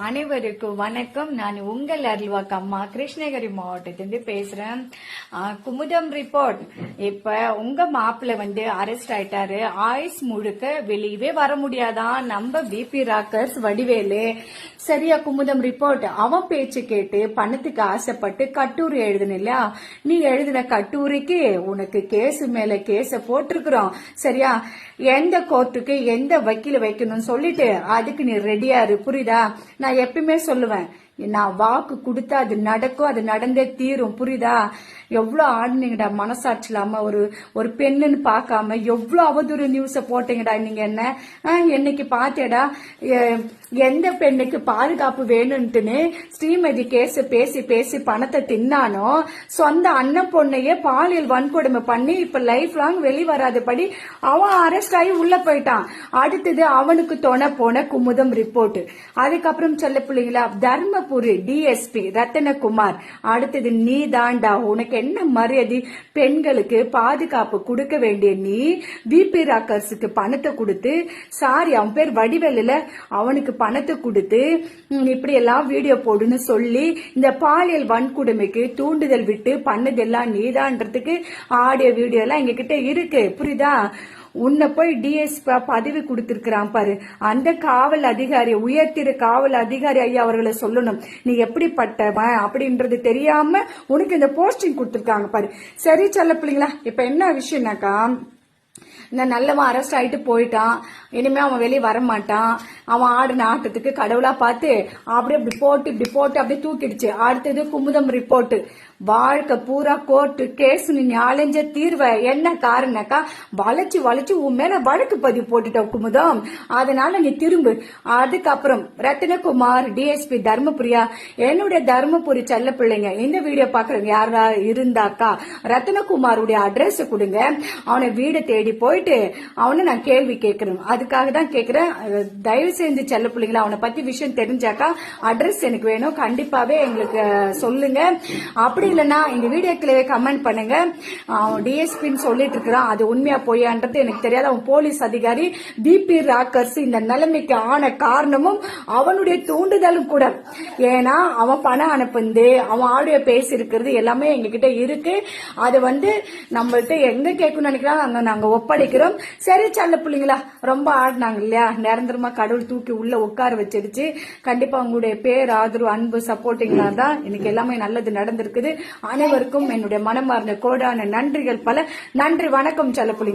அனைவருக்கும் வணக்கம். நான் உங்கள் அருள்வாக்கு அம்மா கிருஷ்ணகிரி மாவட்டத்திலிருந்து பேசுறேன். குமுதம் ரிப்போர்ட். இப்ப உங்க மாப்பிள்ள அரெஸ்ட் ஆயிட்டாரு. ஆயுஸ் முழுக்க வெளியவே வர முடியாதான் நம்ம பிபி ராக்கர்ஸ் வடிவேலு. சரியா? குமுதம் ரிப்போர்ட். அவன் பேச்சு கேட்டு பணத்துக்கு ஆசைப்பட்டு கட்டுரை எழுதுன இல்லையா? நீ எழுதின கட்டுரைக்கு உனக்கு கேஸ் மேல கேஸ போட்டிருக்கிறோம். சரியா? எந்த கோர்ட்டுக்கு எந்த வக்கீல வைக்கணும்னு சொல்லிட்டு அதுக்கு நீ ரெடியா இரு. புரியுதா? நான் எப்பயுமே சொல்லுவேன், நான் வாக்கு கொடுத்தா அது நடக்கும், அது நடந்தே தீரும். புரியுதா? எவ்வளவு ஆடுனீங்கடா மனசாட்சி இல்லாம, ஒரு பெண்ணுன்னு பாக்காம எவ்வளவு அவதூறு நியூஸ போட்டீங்கடா நீங்க. என்னைக்கு பாத்தேடா எந்த பெண்ணுக்கு பாதுகாப்பு வேணும்ட்டுன்னு ஸ்ரீமதி கேஸ் பேசி பேசி பணத்தை தின்னானோ, சொந்த அண்ணன் பொண்ணையே பாலியல் வன்கொடுமை பண்ணி இப்ப லைஃப் லாங் வெளிவராதபடி அவன் அரெஸ்ட் ஆகி உள்ள போயிட்டான். அடுத்தது அவனுக்கு துணை போன குமுதம் ரிப்போர்ட். அதுக்கப்புறம் சொல்ல பிள்ளைங்களா, தர்மபுரி டிஎஸ்பி ரத்தனகுமார். அடுத்தது நீ தாண்டா. உனக்கு என்ன மரியாதை? பெண்களுக்கு பாதுகாப்பு கொடுக்க வேண்டிய நீ பிபி ராக்கர்ஸுக்கு பணத்தை கொடுத்து, சாரி அவன் பேர் வடிவேலுல, அவனுக்கு பணத்தை கொடுத்து இப்படி எல்லாம் வீடியோ போடுன்னு சொல்லி இந்த பாலியல் வன்கொடுமைக்கு தூண்டுதல் விட்டு பண்ணதெல்லாம் நீதான்றதுக்கு ஆடியோ வீடியோ எல்லாம் எங்க கிட்ட இருக்கு. புரியுதா? உன்னை போய் டிஎஸ்பி பதவி கொடுத்திருக்கிறான் பாரு, அந்த காவல் அதிகாரி, உயர்த்திரு காவல் அதிகாரி ஐயா அவர்களை சொல்லணும், நீ எப்படிப்பட்டவன் அப்படின்றது தெரியாம உனக்கு இந்த போஸ்டிங் கொடுத்திருக்காங்க பாரு. சரி சொல்ல பிள்ளைங்களா, இப்ப என்ன விஷயம்னாக்கா, இந்த நல்லவன் அரெஸ்ட் ஆயிட்டு போயிட்டான். இனிமே அவன் வெளியே வர மாட்டான். அவன் ஆடின ஆட்டத்துக்கு கடவுளா பார்த்து இப்படி போட்டு அப்படியே தூக்கிடுச்சு. அடுத்தது குமுதம் ரிப்போர்ட். வாழ்க்கை பூரா கோர்ட்டு கேஸ் நீ அலைஞ்ச தீர்வ. என்ன காரணக்கா, வளைச்சு உன் மேல வழக்கு பதிவு போட்டுட்ட குமுதம். அதனால நீ திரும்பு. அதுக்கப்புறம் ரத்தினகுமார் டிஎஸ்பி தர்மபுரியா. என்னுடைய தர்மபுரி செல்ல பிள்ளைங்க இந்த வீடியோ பாக்குறவங்க யாரா இருந்தாக்கா ரத்தினகுமாருடைய அட்ரஸ் கொடுங்க. அவனை வீடு தேடி போயிட்டு அவனை நான் கேள்வி கேட்கிறேன். அதுக்காக தான் கேட்கிறேன். தயவு செய்து செல்ல பிள்ளைங்களா, அவனை பத்தி விஷயம் தெரிஞ்சாக்கா அட்ரஸ் எனக்கு வேணும், கண்டிப்பாவே எங்களுக்கு சொல்லுங்க. அப்படி இல்லைன்னா இந்த வீடியோக்குள்ளே கமெண்ட் பண்ணுங்க. டிஎஸ்பின்னு சொல்லிட்டு இருக்கிறான், அது உண்மையா போயான்றது எனக்கு தெரியாது. அவன் போலீஸ் அதிகாரி. பிபி ராக்கர்ஸ் இந்த நிலைமைக்கு ஆன காரணமும் அவனுடைய தூண்டுதலும் கூட. ஏன்னா அவன் பணம் அனுப்புந்து, அவன் ஆடியோ பேசி இருக்கிறது எல்லாமே எங்க கிட்ட இருக்கு. அது நம்மள்ட்ட எங்க கேட்கணும்னு நினைக்கிறாங்க, அங்க நாங்க ஒப்படைக்கிறோம். சரி செல்ல பிள்ளைங்களா, ரொம்ப ஆடினாங்க இல்லையா, நிரந்தரமா கடவுள் தூக்கி உள்ள உட்கார வச்சிருச்சு. கண்டிப்பா உங்களுடைய பேர் ஆதரவு அன்பு சப்போர்ட்டிங்களா தான் இன்னைக்கு எல்லாமே நல்லது நடந்திருக்குது. அனைவருக்கும் என்னுடைய மனமார்ந்த கோடான நன்றிகள் பல. நன்றி, வணக்கம் செல்ல பிள்ளைங்க.